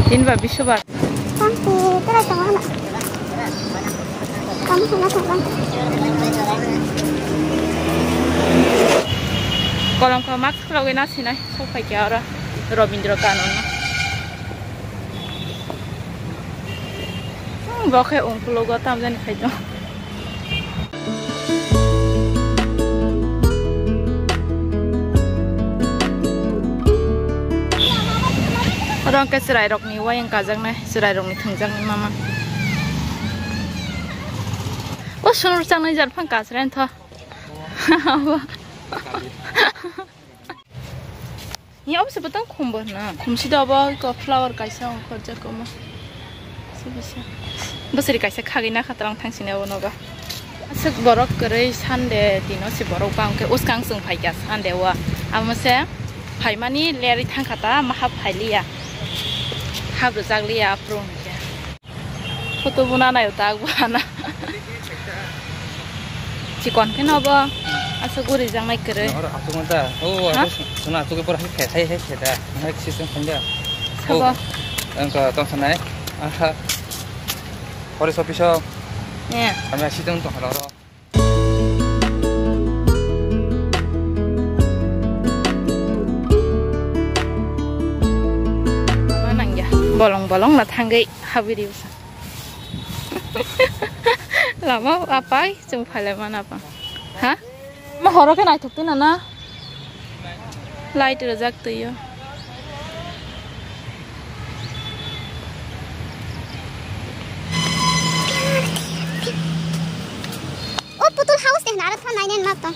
Tin vào bisa bar. Con thì cái này xong ạ. Con không có thuộc đâu. Kalau kau mak kalau kena sini, kau pakai apa? Robindra Kanon. Bakai ongkul logo tam jadi kayu. Orang ke serai rok ni, wah yang kajang nih, serai rok ni tengjang ni mama. Oh, sunur cang nih jarpan kasren toh. Ini apa sebetulnya kumbang na? Kumsi dah apa? Kau flower kaisa kerja kau mah. Sebisa. Besar kaisa kagina katerang tang sini awal noga. Asal borok kerai sande dino si borok bang ke uskang sung pai gas sande wa. Amase pai mani leri tang kata mahap pai liya. Hab rozak liya apron ya. Foto buna na yuta buna. Cikon kenapa? Asal gurih jangan kere. Orang aku minta. Oh, sana aku ke pernah hai dah. Naik sistem saja. Apa? Engkau tahu sana? Aha. Forest official. Ya. Kami sistem tu halal. Mana ya? Bolong-bolong lah tanggai habis dia. Lama apa? Cuma mana apa? Hah? Mà họ cái này thuộc tên là na light được rắc tới Ô, putul house deh, nara thon nainen map to.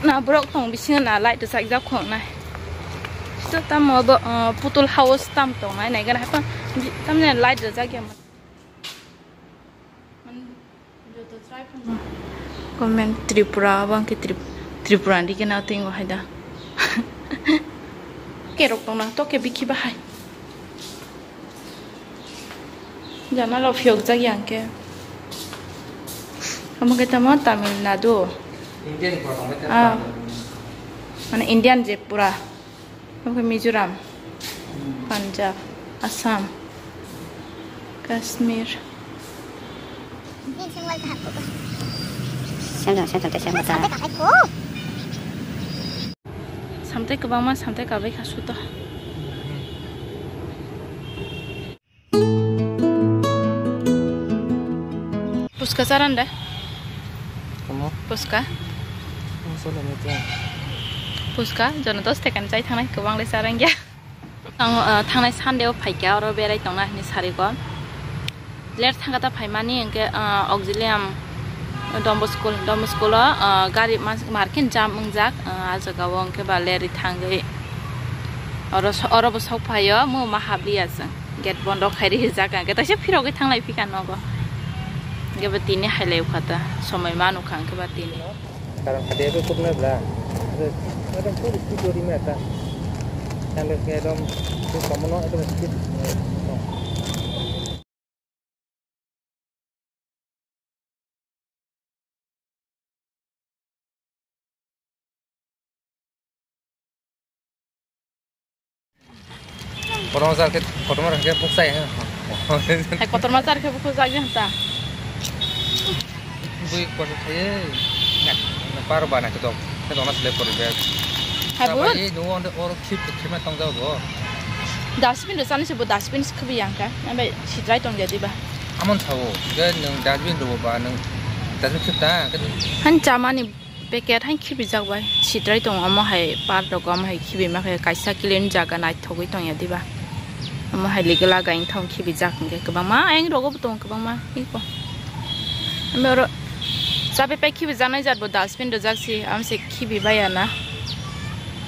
na brok thong bising na light được rắc rắc khoảng này. Tam mau putul house tam tong này cái này apa tam này light được ra kìa mà comment Tripura bang cái Tripura đi cái nào tiếng hay da cái rok tong na to cái biki bahai giờ nó là phiêu ra dạng cái kamu kita mau Tamil Nadu Indian kalau kamu mana Indian Jepura Oke, Mizoram, Punjab, Assam, Kashmir. Sampai ke bawah, sampai ke bawah sudah. Puska saran dah? Kamu? Puska? Soalnya itu. Puska, jangan terus tekan cai thang này, cứ vang lấy sarang ya. Thang này san đeo phải kéo rồi về đây tông này, ní sari con. Lết thang kata phải mani cái auxilium Dombo school đó, gari market jam mengjak, aja kawang ke baleri thang cái. Oro bos hok phải yo, mu mahabli aja. Get bondo khairi jaga, kita siapa hero cái thang này phi kan nogo. Cái batini hai leu kata, somai manu kang cái batini. Sekarang ada apa pun nak belah. Ada pun video di mana? Yang leknya dom, tu kamu nak itu mesti. Kotor mazar ke buksai ya. Hai kotor mazar ke buksai ya ta. Bui kotor saya. Nak parba nak tu. Kita nak seleb kotor beg. Habun. Tapi ini orang orang kip macam tang jauh. Dustbin tu sana sebut dustbin sekebi yang kan. Nampak sidrai tong jadi bah. Aman tahu. Kan yang dustbin tu bah, yang dustbin kita. Han zaman ni paket han kibi jawai. Sidrai tong amo hai par dogam hai kibi mak hai kaisa clean jaga naik thogui tong jadi bah. Amo hai ligala gaing tong kibi jak ke kebang ma eng rogo tong kebang ma iko. Amero sampai pe kibi janai jat bo dustbin do jak si am se kibi bayana.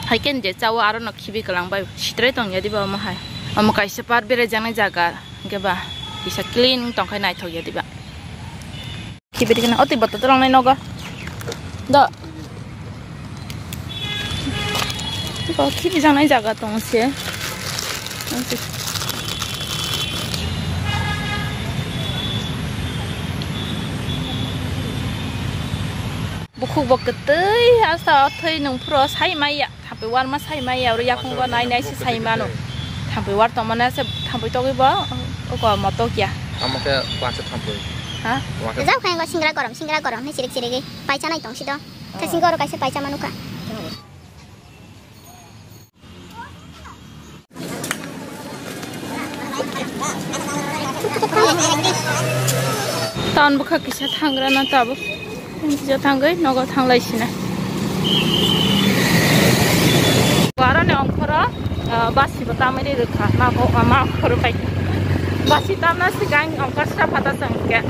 Hai ken je cawo aro nak kibi kelang bay sidrai tong jadi bah amo hai. Amo kaisa par bere janai jaga ke bah bisa clean tong kai naik thog jadi bah. Kibir kena oti bata terang nai noga. Da. Kau kibir jangan nai jaga tong sih. Buku beketai asal thai nung pro sai maya. Tapi war mas sai maya. Orang yang kau nai nai si sai mano. Tapi war tu mana se tapi tu kau kau motor kia. Kamu ke kuasa tampil. Hah? Jauh kan kau singgah koram, ni sirik pacar naik tong sido. Tapi singgah orang kasih pacar manuka. Tahun buka kisah tangga na tabu. Kisah tangga, nogo tangga isina. Warna yang kora, basi pertama ni dekah, nak kau mama kora baik. Basi tanah sekarang angkat siapa tak sangka.